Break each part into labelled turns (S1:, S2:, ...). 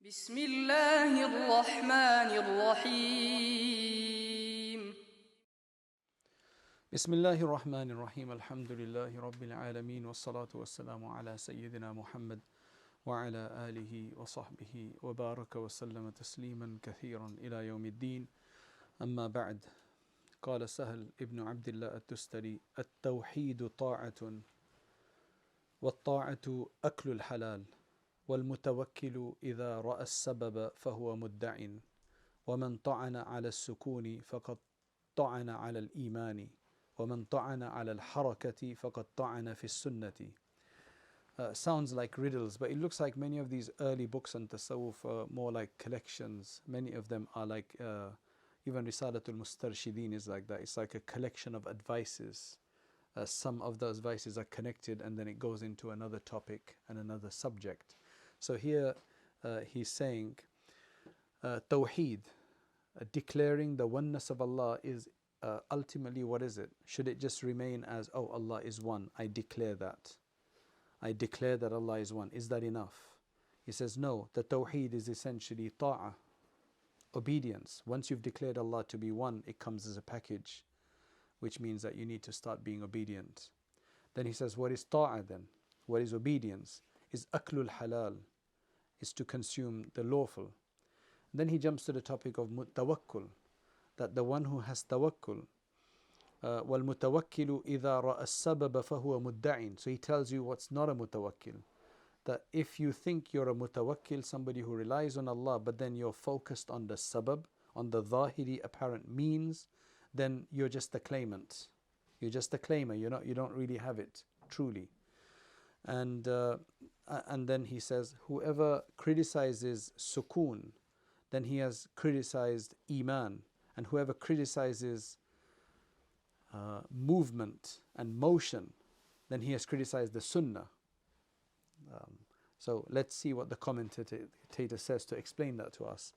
S1: بسم الله الرحمن الرحيم
S2: بسم الله الرحمن الرحيم الحمد لله رب العالمين والصلاة والسلام على سيدنا محمد وعلى آله وصحبه وبارك وسلم تسليما كثيرا إلى يوم الدين. أما بعد، قال سهل ابن عبد الله التستري: التوحيد طاعة، والطاعة أكل الحلال، والمتوكل إذا رأى السبب فهو مدع، ومن طعن على السكون فقد طعن على الإيمان، ومن طعن على الحركة فقد طعن في السنة. Sounds like riddles, but it looks like many of these early books on tasawwuf are more like collections. Many of them are like, even Risalatul Mustarshideen is like that. It's like a collection of advices. Some of those advices are connected and then it goes into another topic and another subject. So here he's saying Tawheed, declaring the oneness of Allah, is ultimately, what is it? Should it just remain as, oh, Allah is one, I declare that. I declare that Allah is one. Is that enough? He says no, the Tawheed is essentially ta'ah, obedience. Once you've declared Allah to be one, it comes as a package, which means that you need to start being obedient. Then he says, what is ta'ah then? What is obedience? Is aklul halal, is to consume the lawful. Then he jumps to the topic of tawakkul, that the one who has tawakkul, وَالْمُتَوَكِّلُ إِذَا رَأَى السَّبَبَ فَهُوَ مُدَّعٍ. So he tells you what's not a mutawakkil. That if you think you're a mutawakkil, somebody who relies on Allah, but then you're focused on the sabab, on the zahiri apparent means, then you're just a claimant. You're just a claimer. You don't really have it truly. And then he says, whoever criticizes sukoon, then he has criticized iman. And whoever criticizes movement and motion, then he has criticized the sunnah. So let's see what the commentator says to explain that to us.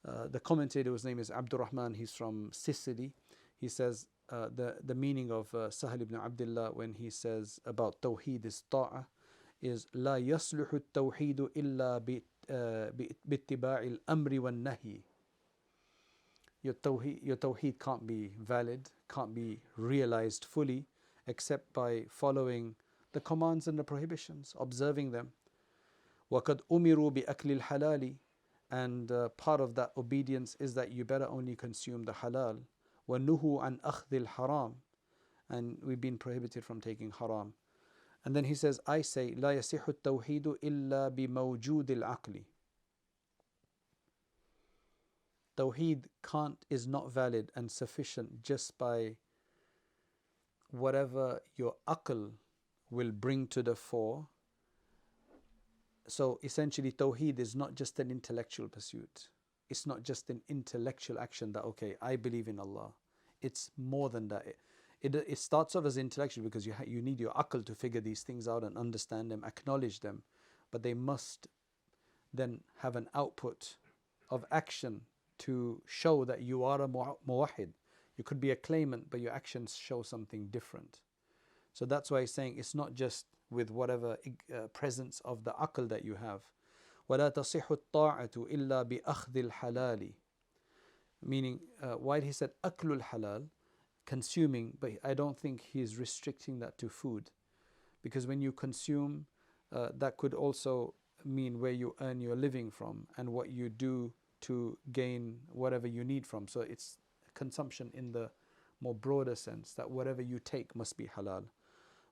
S2: The commentator, whose name is Abdur Rahman, he's from Sicily. He says the meaning of Sahal ibn Abdullah when he says about Tawheed is ta'ah is لا يصلح التوحيد إلا باتباع الأمر والنهي. Your tawheed can't be valid, can't be realized fully, except by following the commands and the prohibitions, observing them. وَقَدْ أُمِرُوا بِأَكْلِ الْحَلَالِ. And part of that obedience is that you better only consume the halal. وَنُهُوا عَنْ أَخْذِ الْحَرَامِ. And we've been prohibited from taking haram. And then he says, I say, لا يصح التوحيد إلا بموجود العقل. Tawheed is not valid and sufficient just by whatever your aql will bring to the fore. So essentially Tawheed is not just an intellectual pursuit. It's not just an intellectual action that, okay, I believe in Allah. It's more than that. It starts off as intellectual because you need your aql to figure these things out and understand them, acknowledge them. But they must then have an output of action to show that you are a muwahid. You could be a claimant, but your actions show something different. So that's why he's saying it's not just with whatever presence of the aql that you have. وَلَا تَصِحُ الطَّاعَةُ إِلَّا بِأَخْذِ الْحَلَالِ. Meaning, why he said aklul halal, consuming, but I don't think he's restricting that to food. Because when you consume, that could also mean where you earn your living from and what you do to gain whatever you need from. So it's consumption in the more broader sense, that whatever you take must be halal.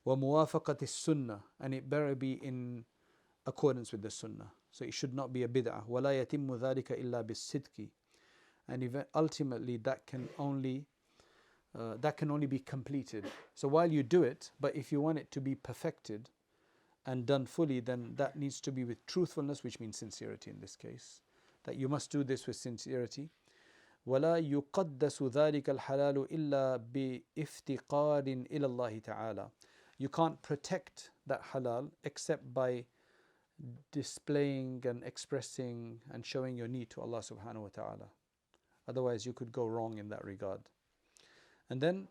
S2: وَمُوَافَقَةِ السُّنَّةِ. And it better be in accordance with the sunnah. So it should not be a bid'ah. وَلَا يَتِمُّ ذَلِكَ إِلَّا بِالصِّدْقِ. And ultimately that can only be completed. So while you do it, but if you want it to be perfected and done fully, then that needs to be with truthfulness, which means sincerity in this case. That you must do this with sincerity. وَلَا يُقَدَّسُ ذَلِكَ الْحَلَالُ إِلَّا بِإِفْتِقَارٍ إِلَى اللَّهِ تَعَالَى. You can't protect that halal except by displaying and expressing and showing your need to Allah subhanahu wa ta'ala. Otherwise you could go wrong in that regard. And then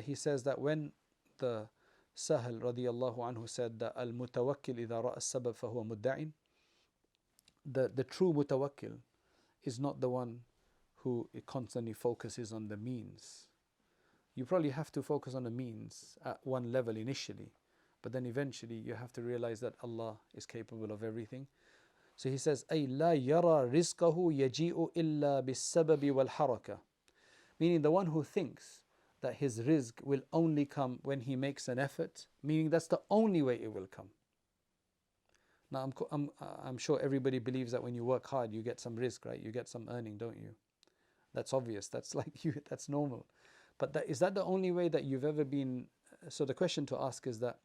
S2: he says that when the Sahal radiyallahu anhu said that al-mutawakkil idha ra'a as-sabab fahuwa mudda'in, the true mutawakkil is not the one who constantly focuses on the means. You probably have to focus on the means at one level initially, but then eventually you have to realize that Allah is capable of everything. So he says, أي لا يرى رزقه يجيء إلا بالسبب والحركة. Meaning the one who thinks that his rizq will only come when he makes an effort, meaning that's the only way it will come. Now I'm sure everybody believes that when you work hard you get some rizq, right? You get some earning, don't you? That's obvious, that's like you, that's normal. But is that the only way that you've ever been? So the question to ask is that,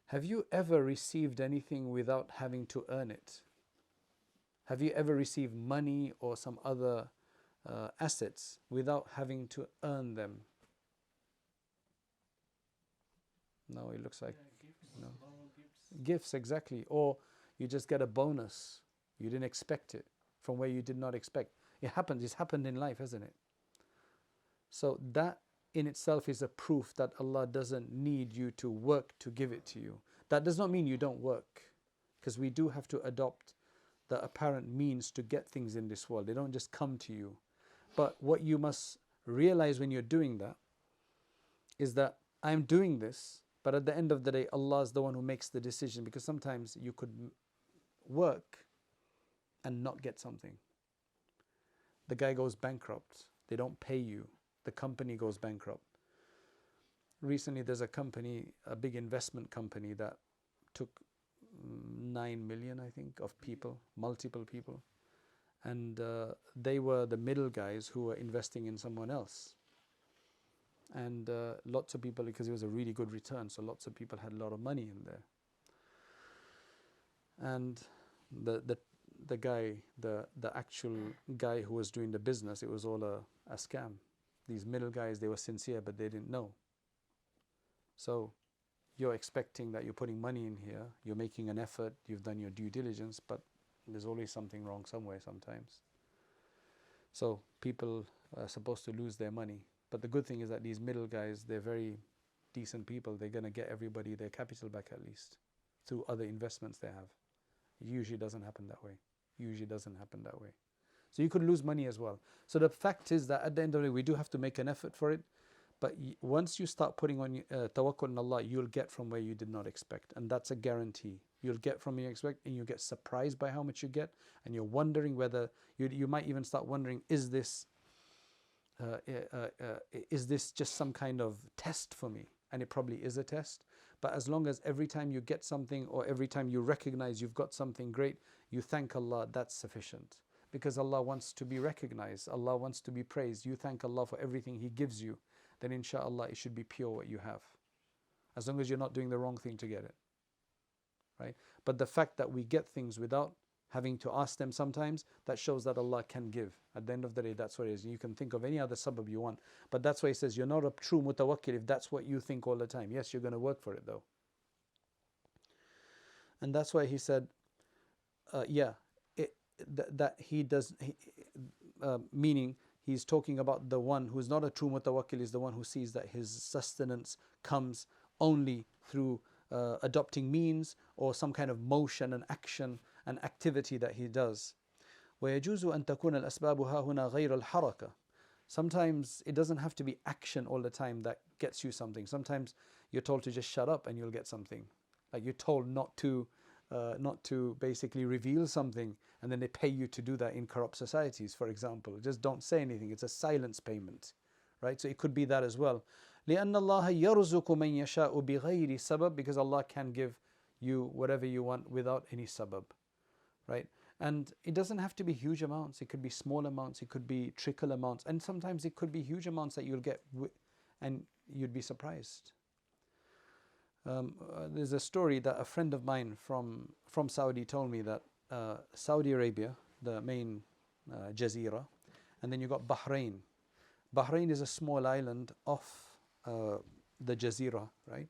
S2: have you ever received anything without having to earn it? Have you ever received money or some other assets without having to earn them? No, it looks like no. Gifts, exactly. Or you just get a bonus. You didn't expect it from where you did not expect. It happens. It's happened in life, hasn't it? So that in itself is a proof that Allah doesn't need you to work to give it to you. That does not mean you don't work, because we do have to adopt the apparent means to get things in this world. They don't just come to you. But what you must realize when you're doing that is that I'm doing this, but at the end of the day, Allah is the one who makes the decision, because sometimes you could work and not get something. The guy goes bankrupt. They don't pay you. The company goes bankrupt. Recently, there's a company, a big investment company, that took 9 million, I think, of people, multiple people. And they were the middle guys who were investing in someone else. And lots of people, because it was a really good return, so lots of people had a lot of money in there. And the guy, the actual guy who was doing the business, it was all a scam. These middle guys, they were sincere, but they didn't know. So you're expecting that you're putting money in here, you're making an effort, you've done your due diligence, but there's always something wrong somewhere sometimes. So people are supposed to lose their money. But the good thing is that these middle guys, they're very decent people. They're going to get everybody their capital back at least through other investments they have. It usually doesn't happen that way. So you could lose money as well. So the fact is that at the end of the day, we do have to make an effort for it. But once you start putting on tawakkul on Allah, you'll get from where you did not expect. And that's a guarantee. You'll get from where you expect, and you get surprised by how much you get. And you're wondering whether, you might even start wondering, is this just some kind of test for me? And it probably is a test. But as long as every time you get something, or every time you recognize you've got something great, you thank Allah, that's sufficient. Because Allah wants to be recognized. Allah wants to be praised. You thank Allah for everything He gives you. Then inshallah it should be pure what you have. As long as you're not doing the wrong thing to get it. Right? But the fact that we get things without having to ask them sometimes, that shows that Allah can give. At the end of the day, that's what it is. You can think of any other sabab you want. But that's why He says, you're not a true mutawakkil if that's what you think all the time. Yes, you're going to work for it though. And that's why He said, meaning He's talking about the one who's not a true mutawakkil is the one who sees that his sustenance comes only through adopting means or some kind of motion and action and activity that he does. وَيَجُوزُ أَن تَكُونَ الْأَسْبَابُ هَا هُنَا غَيْرَ الْحَرَكَةِ. Sometimes it doesn't have to be action all the time that gets you something. Sometimes you're told to just shut up and you'll get something. Like you're told not to basically reveal something, and then they pay you to do that in corrupt societies, for example. Just don't say anything. It's a silence payment, right? So it could be that as well. لأن الله يرزق من يشاء بغير سبب, because Allah can give you whatever you want without any sabab, right? And it doesn't have to be huge amounts. It could be small amounts. It could be trickle amounts, and sometimes it could be huge amounts that you'll get, and you'd be surprised. There's a story that a friend of mine from Saudi told me that Saudi Arabia, the main Jazeera, and then you got Bahrain. Bahrain is a small island off the Jazeera, right?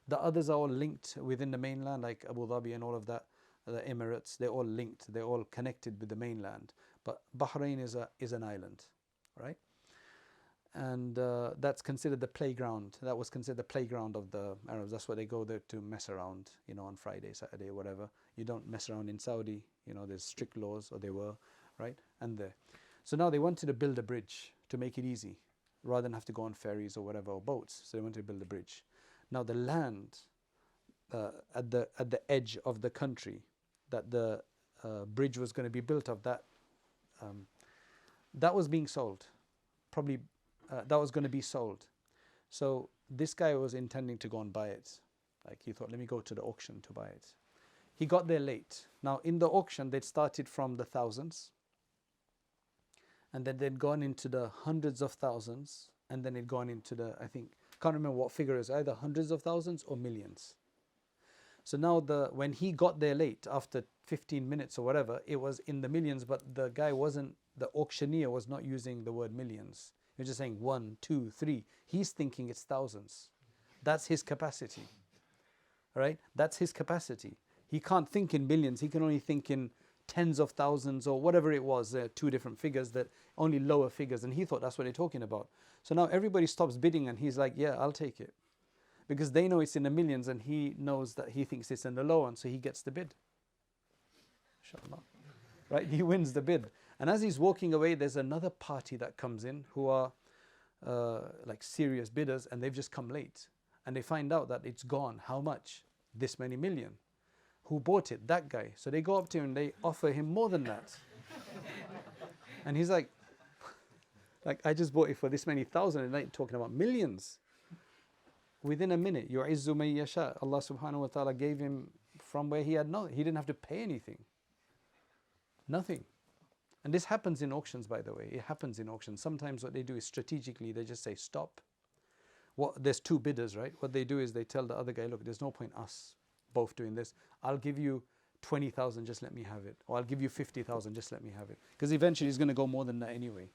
S2: The others are all linked within the mainland, like Abu Dhabi and all of that, the Emirates. They're all linked. They're all connected with the mainland. But Bahrain is an island, right? And that's considered the playground. That was considered the playground of the Arabs. That's where they go there to mess around, on Friday, Saturday, whatever. You don't mess around in Saudi. There's strict laws, or they were, right? And there. So now they wanted to build a bridge to make it easy, rather than have to go on ferries or whatever, or boats. So they wanted to build a bridge. Now the land at the edge of the country that the bridge was going to be built of, that was being sold. Probably that was going to be sold. So this guy was intending to go and buy it. Like, he thought, let me go to the auction to buy it. He got there late. Now in the auction, they'd started from the thousands, and then they'd gone into the hundreds of thousands, and then it'd gone into the, I think, can't remember what figure it is, either hundreds of thousands or millions. So now when he got there late, after 15 minutes or whatever, it was in the millions, but the auctioneer was not using the word millions. He was just saying 1, 2, 3. He's thinking it's thousands. That's his capacity. Right? That's his capacity. He can't think in millions. He can only think in tens of thousands or whatever it was. There are two different figures, that only lower figures. And he thought that's what they're talking about. So now everybody stops bidding, and he's like, yeah, I'll take it. Because they know it's in the millions, and he knows that he thinks it's in the low one, so he gets the bid. Inshallah. Right? He wins the bid. And as he's walking away, there's another party that comes in who are like serious bidders, and they've just come late. And they find out that it's gone. How much? This many million. Who bought it? That guy. So they go up to him and they offer him more than that. And he's like, I just bought it for this many thousand, and they're talking about millions. Within a minute, yu'izzu man yasha. Allah subhanahu wa ta'ala gave him from where he had nothing. He didn't have to pay anything. Nothing. And this happens in auctions, by the way. It happens in auctions. Sometimes what they do is strategically, they just say, stop. There's two bidders, right? What they do is they tell the other guy, look, there's no point us both doing this. I'll give you 20,000, just let me have it. Or I'll give you 50,000, just let me have it. Because eventually he's going to go more than that anyway.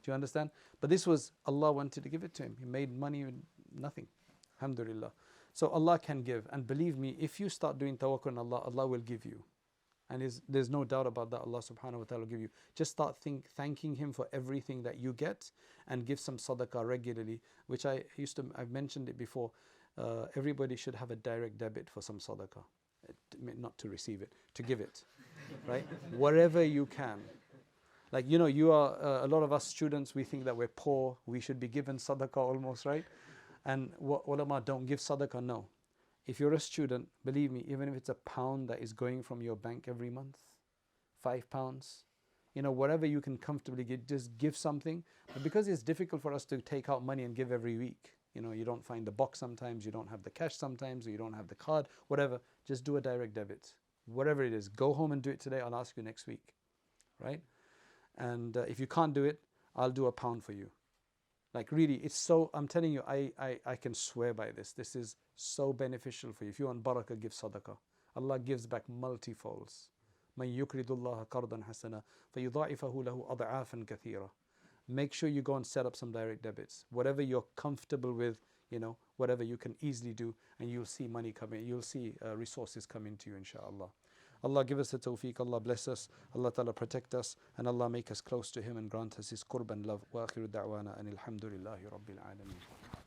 S2: Do you understand? But this was, Allah wanted to give it to him. He made money with nothing. Alhamdulillah. So Allah can give. And believe me, if you start doing tawakkul on Allah, Allah will give you. And there's no doubt about that. Allah subhanahu wa ta'ala will give you. Just start thanking Him for everything that you get, and give some sadaqah regularly, which I've mentioned it before. Everybody should have a direct debit for some sadaqah. Not to receive it, to give it. Right? Wherever you can. Like, you are, a lot of us students, we think that we're poor. We should be given sadaqah almost, right? And ulama don't give sadaqah, no. If you're a student, believe me, even if it's £1 that is going from your bank every month, £5, whatever you can comfortably get, just give something. But because it's difficult for us to take out money and give every week, you don't find the box sometimes, you don't have the cash sometimes, or you don't have the card, whatever, just do a direct debit. Whatever it is, go home and do it today, I'll ask you next week, right? And if you can't do it, I'll do £1 for you. Like, really, it's so, I'm telling you, I can swear by this. This is so beneficial for you. If you want barakah, give sadaqah. Allah gives back multifolds. مَنْ يُكْرِدُ اللَّهَ قَرْضًا حَسَنًا فَيُضَاعِفَهُ لَهُ أَضْعَافًا كَثِيرًا. Make sure you go and set up some direct debits. Whatever you're comfortable with, whatever you can easily do, and you'll see money coming, you'll see resources coming to you, inshallah. Allah give us the tawfiq, Allah bless us, Allah Ta'ala protect us, and Allah make us close to Him and grant us His qurb and love. Wa akhiru da'wana anil hamdulillahi rabbil alameen.